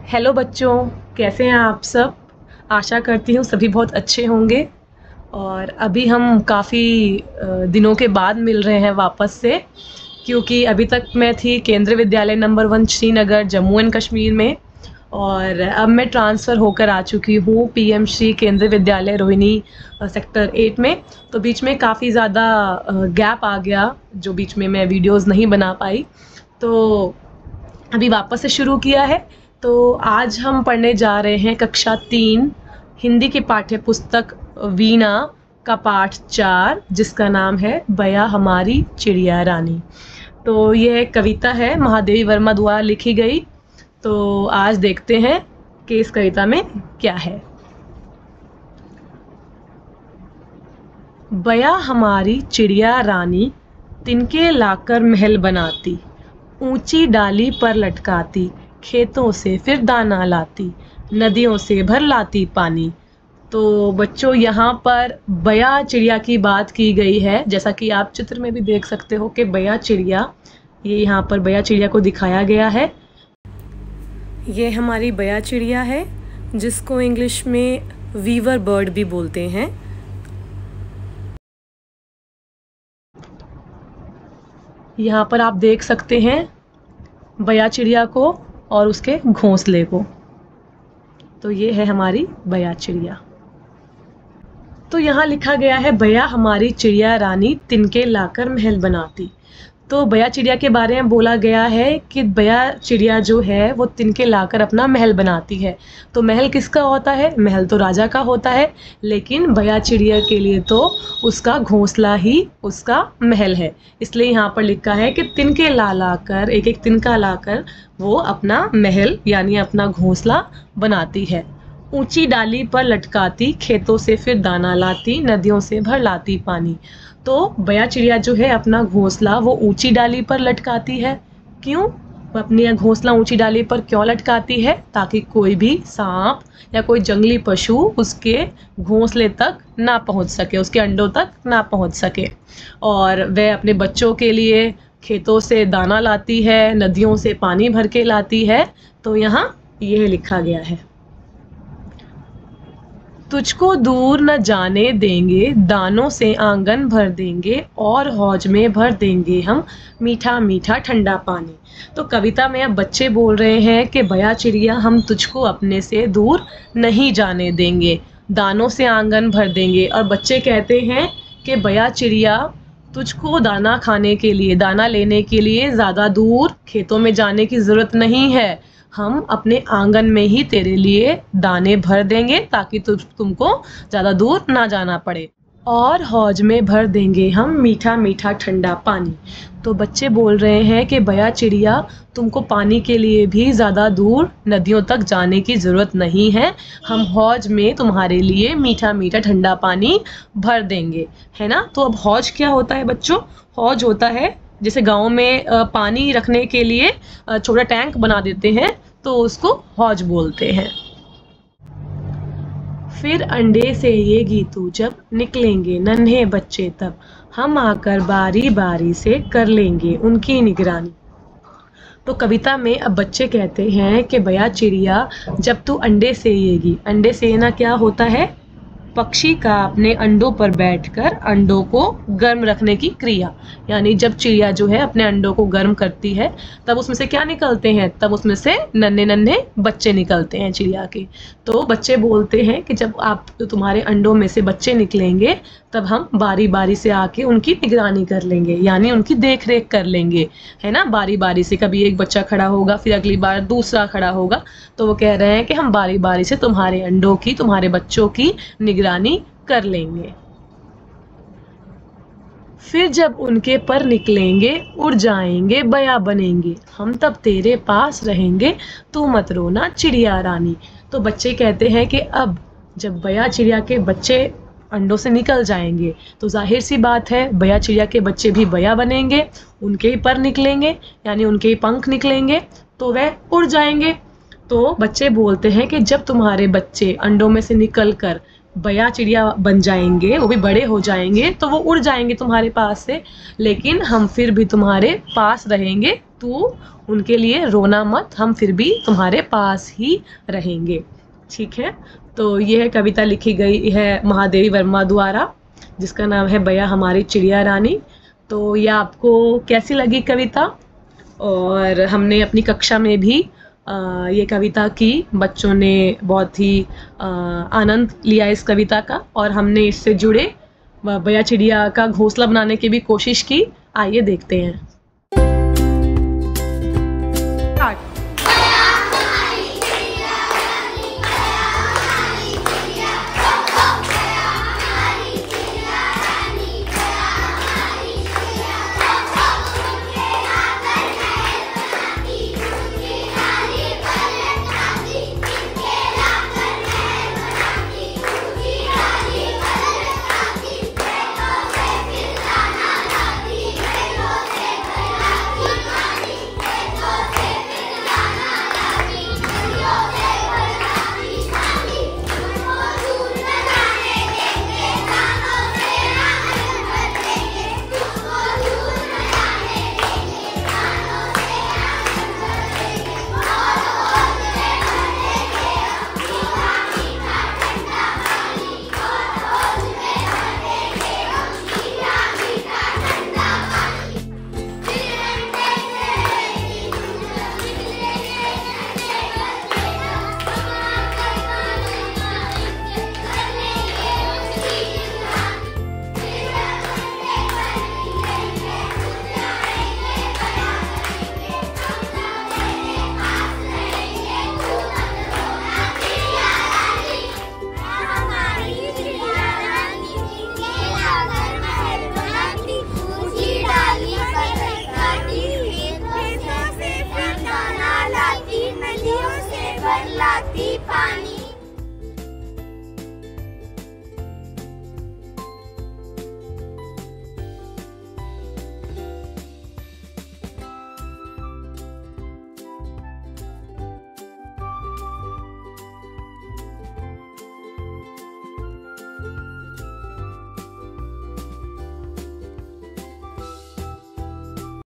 Hello बच्चों, कैसे हैं आप सब। आशा करती हूँ सभी बहुत अच्छे होंगे। और अभी हम काफ़ी दिनों के बाद मिल रहे हैं वापस से, क्योंकि अभी तक मैं थी केंद्रीय विद्यालय नंबर 1 श्रीनगर जम्मू एंड कश्मीर में, और अब मैं ट्रांसफ़र होकर आ चुकी हूँ पीएम श्री केंद्रीय विद्यालय रोहिणी सेक्टर 8 में। तो बीच में काफ़ी ज़्यादा गैप आ गया, जो बीच में मैं वीडियोज़ नहीं बना पाई, तो अभी वापस से शुरू किया है। तो आज हम पढ़ने जा रहे हैं कक्षा 3 हिंदी की पाठ्य पुस्तक वीणा का पाठ 4, जिसका नाम है बया हमारी चिड़िया रानी। तो यह एक कविता है, महादेवी वर्मा द्वारा लिखी गई। तो आज देखते हैं कि इस कविता में क्या है। बया हमारी चिड़िया रानी, तिनके लाकर महल बनाती, ऊंची डाली पर लटकाती, खेतों से फिर दाना लाती, नदियों से भर लाती पानी। तो बच्चों, यहाँ पर बया चिड़िया की बात की गई है। जैसा कि आप चित्र में भी देख सकते हो कि बया चिड़िया, ये यहाँ पर बया चिड़िया को दिखाया गया है। ये हमारी बया चिड़िया है, जिसको इंग्लिश में वीवर बर्ड भी बोलते हैं। यहाँ पर आप देख सकते हैं बया चिड़िया को और उसके घोंसले को। तो ये है हमारी बया चिड़िया। तो यहाँ लिखा गया है बया हमारी चिड़िया रानी, तिनके लाकर महल बनाती। तो बया चिड़िया के बारे में बोला गया है कि बया चिड़िया जो है वो तिनके लाकर अपना महल बनाती है। तो महल किसका होता है? महल तो राजा का होता है, लेकिन बया चिड़िया के लिए तो उसका घोंसला ही उसका महल है। इसलिए यहाँ पर लिखा है कि तिनके ला लाकर, एक एक तिनका लाकर वो अपना महल यानी अपना घोंसला बनाती है। ऊंची डाली पर लटकाती, खेतों से फिर दाना लाती, नदियों से भर लाती पानी। तो बया चिड़िया जो है अपना घोंसला वो ऊंची डाली पर लटकाती है। क्यों? वो अपनी घोंसला ऊंची डाली पर क्यों लटकाती है? ताकि कोई भी सांप या कोई जंगली पशु उसके घोंसले तक ना पहुंच सके, उसके अंडों तक ना पहुंच सके। और वह अपने बच्चों के लिए खेतों से दाना लाती है, नदियों से पानी भर के लाती है। तो यहाँ यह लिखा गया है, तुझको दूर न जाने देंगे, दानों से आंगन भर देंगे, और हौज में भर देंगे हम मीठा मीठा ठंडा पानी। तो कविता में अब बच्चे बोल रहे हैं कि बया चिड़िया, हम तुझको अपने से दूर नहीं जाने देंगे, दानों से आंगन भर देंगे। और बच्चे कहते हैं कि बया चिड़िया, तुझको दाना खाने के लिए, दाना लेने के लिए ज़्यादा दूर खेतों में जाने की ज़रूरत नहीं है। हम अपने आंगन में ही तेरे लिए दाने भर देंगे, ताकि तुमको ज़्यादा दूर ना जाना पड़े। और हौज में भर देंगे हम मीठा मीठा ठंडा पानी। तो बच्चे बोल रहे हैं कि बया चिड़िया, तुमको पानी के लिए भी ज़्यादा दूर नदियों तक जाने की ज़रूरत नहीं है। हम हौज में तुम्हारे लिए मीठा मीठा ठंडा पानी भर देंगे, है ना। तो अब हौज क्या होता है बच्चों? हौज होता है, जैसे गांव में पानी रखने के लिए छोटा टैंक बना देते हैं, तो उसको हौज बोलते हैं। फिर अंडे से ये गीतू जब निकलेंगे नन्हे बच्चे, तब हम आकर बारी बारी से कर लेंगे उनकी निगरानी। तो कविता में अब बच्चे कहते हैं कि बया चिड़िया, जब तू अंडे सेएगी, अंडे सेना क्या होता है? पक्षी का अपने अंडों पर बैठकर अंडों को गर्म रखने की क्रिया। यानी जब चिड़िया जो है अपने अंडों को गर्म करती है, तब उसमें से क्या निकलते हैं? तब उसमें से नन्हे नन्हे बच्चे निकलते हैं चिड़िया के। तो बच्चे बोलते हैं कि जब तुम्हारे अंडों में से बच्चे निकलेंगे, तब हम बारी बारी से आके उनकी निगरानी कर लेंगे, यानी उनकी देख रेख कर लेंगे, है ना। बारी बारी से कभी एक बच्चा खड़ा होगा, फिर अगली बार दूसरा खड़ा होगा। तो वो कह रहे हैं कि हम बारी बारी से तुम्हारे अंडों की, तुम्हारे बच्चों की निगरानी कर लेंगे। फिर जब उनके पर निकलेंगे, उड़ जाएंगे, बया बनेंगे, हम तब तेरे पास रहेंगे, तू मत रोना चिड़िया रानी। तो बच्चे कहते हैं कि अब जब बया चिड़िया के बच्चे अंडों से निकल जाएंगे, तो जाहिर सी बात है बया चिड़िया के बच्चे भी बया बनेंगे, उनके ही पर निकलेंगे, यानी उनके ही पंख निकलेंगे, तो वह उड़ जाएंगे। तो बच्चे बोलते हैं कि जब तुम्हारे बच्चे अंडों में से निकल कर बया चिड़िया बन जाएंगे, वो भी बड़े हो जाएंगे, तो वो उड़ जाएंगे तुम्हारे पास से, लेकिन हम फिर भी तुम्हारे पास रहेंगे। तू उनके लिए रोना मत, हम फिर भी तुम्हारे पास ही रहेंगे। ठीक है, तो ये है कविता लिखी गई है महादेवी वर्मा द्वारा, जिसका नाम है बया हमारी चिड़िया रानी। तो ये आपको कैसी लगी कविता? और हमने अपनी कक्षा में भी ये कविता की, बच्चों ने बहुत ही आनंद लिया इस कविता का, और हमने इससे जुड़े बया चिड़िया का घोंसला बनाने की भी कोशिश की। आइए देखते हैं।